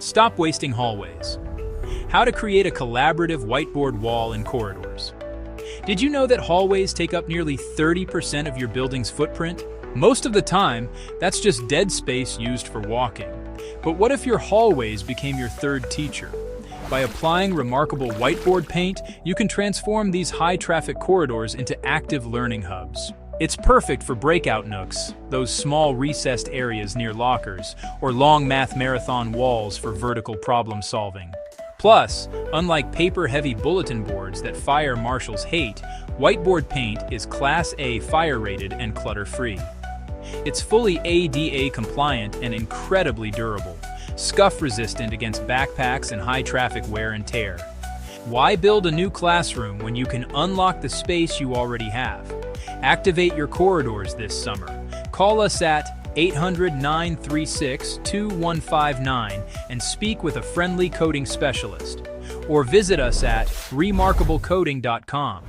Stop wasting hallways. How to create a collaborative whiteboard wall in corridors. Did you know that hallways take up nearly 30% of your building's footprint? Most of the time, that's just dead space used for walking. But what if your hallways became your third teacher? By applying remarkable whiteboard paint, you can transform these high-traffic corridors into active learning hubs. It's perfect for breakout nooks, those small recessed areas near lockers, or long math marathon walls for vertical problem solving. Plus, unlike paper-heavy bulletin boards that fire marshals hate, whiteboard paint is Class A fire-rated and clutter-free. It's fully ADA compliant and incredibly durable, scuff-resistant against backpacks and high-traffic wear and tear. Why build a new classroom when you can unlock the space you already have? Activate your corridors this summer. Call us at 800-936-2159 and speak with a friendly coding specialist. Or visit us at remarkablecoding.com.